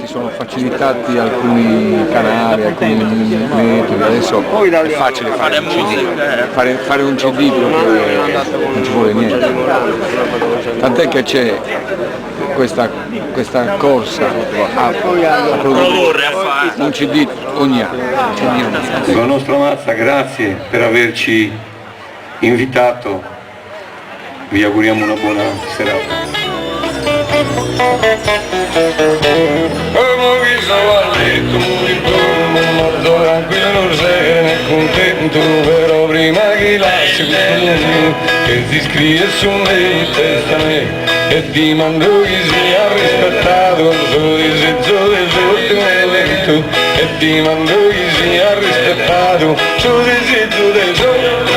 si sono facilitati alcuni canali, alcuni metodi, adesso è facile fare un CD, fare un CD non ci vuole niente, tant'è che c'è questa corsa a produrre un CD ogni anno. La nostra Mazza, grazie per averci invitato, vi auguriamo una buona serata. Come visto a letto, morto tranquillo non sei né contento, però prima che lasci questo che ti scrive su me testamento e ti mando che sia rispettato il suo disegno del suo evento e ti mando che sia rispettato il suo disegno del suo evento.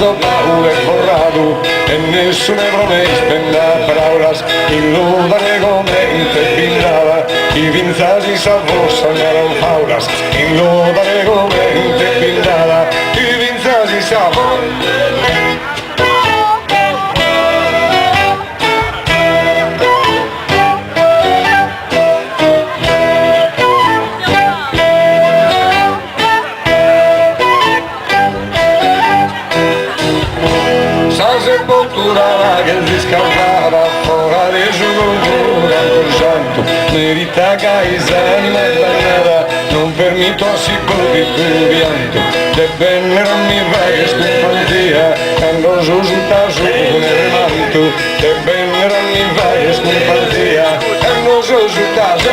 Paura e forrato e nessuna promessa nella paraulas in lontane commente brindava i vinzasi s'avvossano erano faulas in lontane commente brindava i vinzasi s'avvossano. Che si scaldava fuori su cultura col santo merita che anima bagnata non permetto sicuro di più pianto de bene non mi va che scompantia quando su sta su nel manto de bene non mi va che scompantia quando su sta su.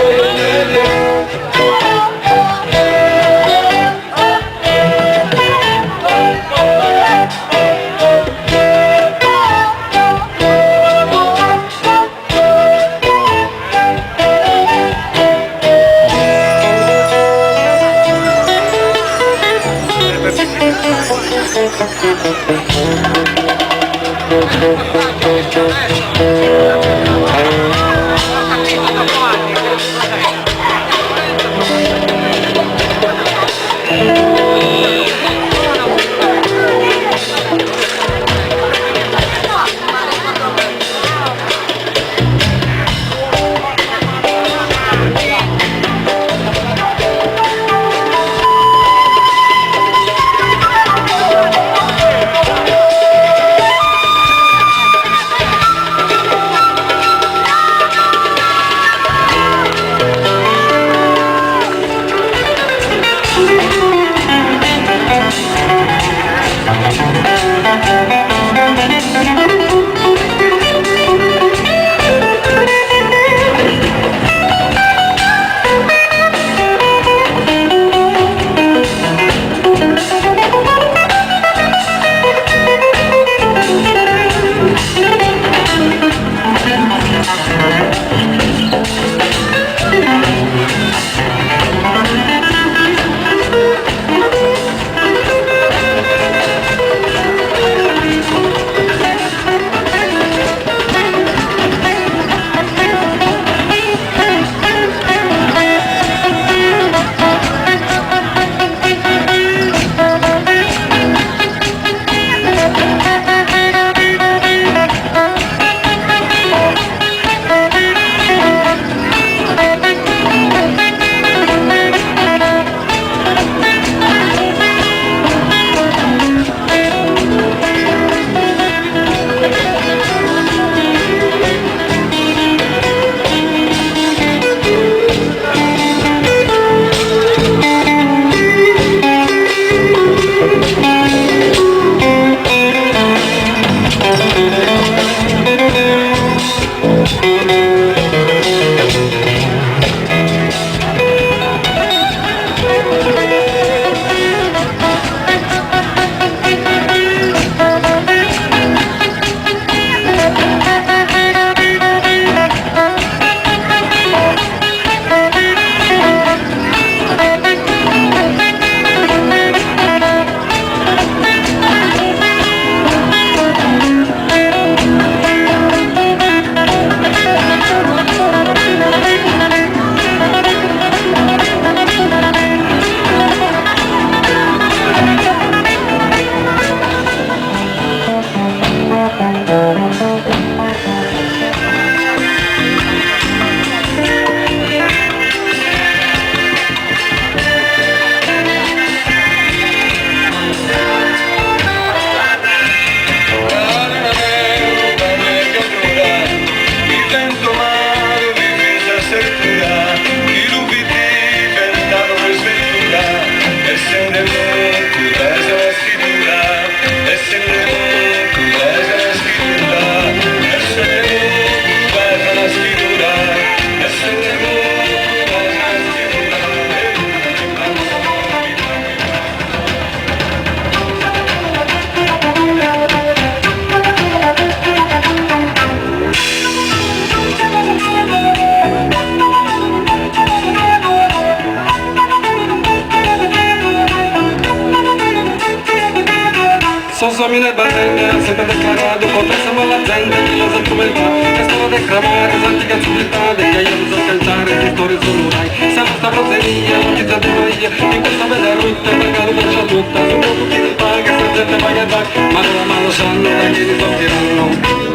Sossami le battaglie, sempre declarato, contestavo la gente, che lo sa come va. E stavo a declamare, santi cazzualità, che io non so cantare, che storie sono rai. Siamo sta proseria, non ci siamo io, in questa bella rotta, magari non c'è tutta. Sono tutti di paga, sta gente paga e va, ma non la mano sanno, da chi risortiranno.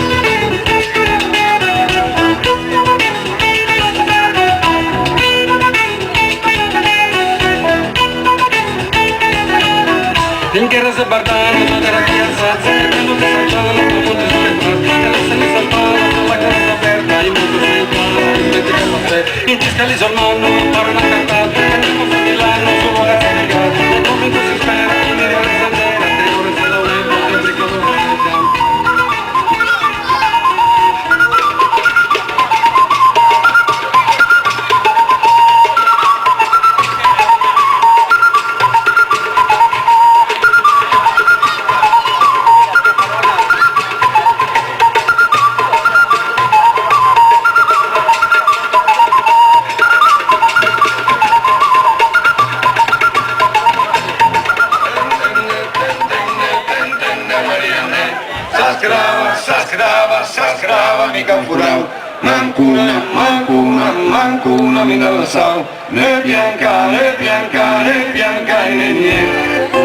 Finché rese bardano, ma era chi alzazza, che quando ti saltano, non può molto aspettare. E la se ne saltava, con la casa aperta, in modo sentuale, in mente che la fe. In tiscali sul manno, imparano a cantare, e andiamo a Milano, solo ragazzi di gara. E come in cui si spera, in mia razzandera, te ore se la unevo, sempre che lo vediamo. Saskrava, mica furau, mancuna, mancuna, mancuna, mi non lo so, né bianca, né bianca, né bianca, né niente.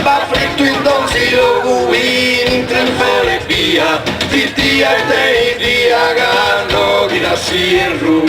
Va fritto in donzio cubini in trempele via, zitti e dei dia ganno di la sierru.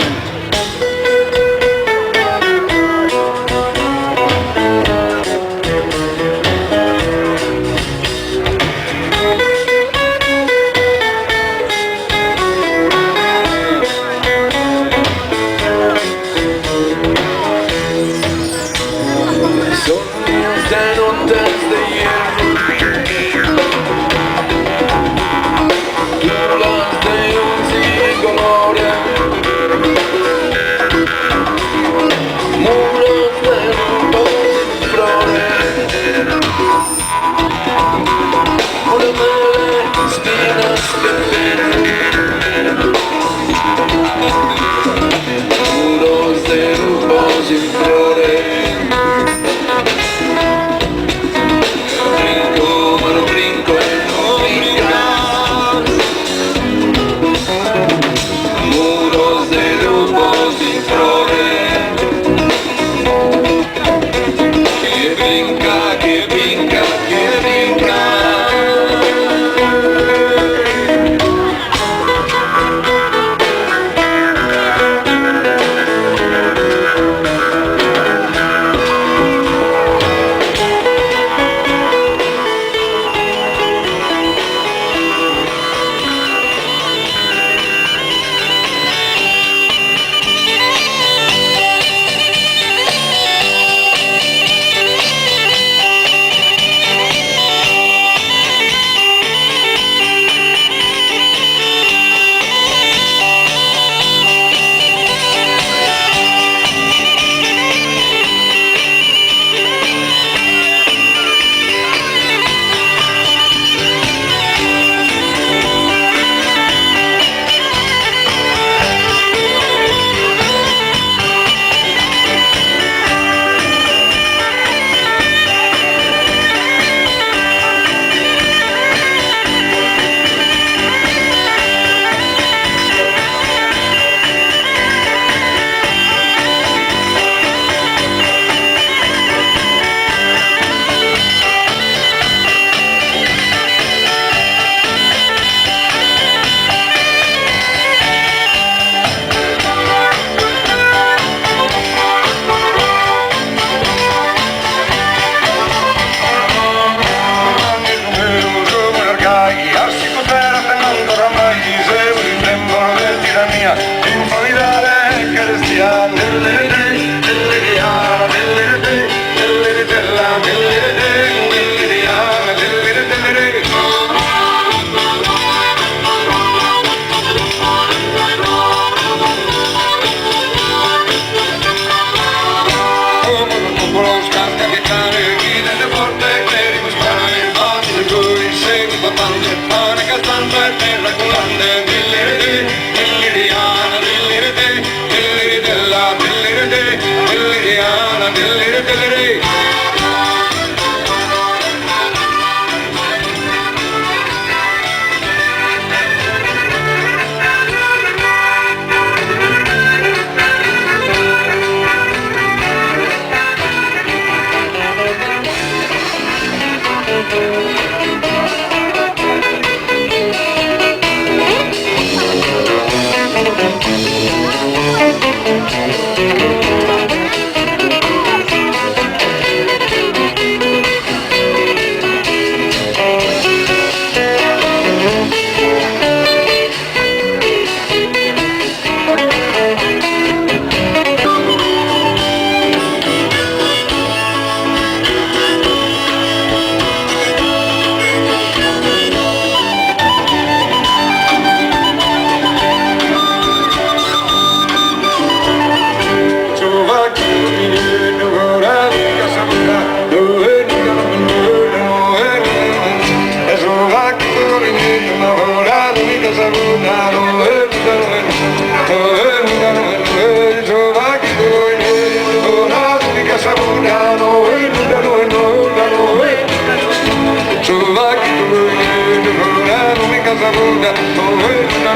una luna come una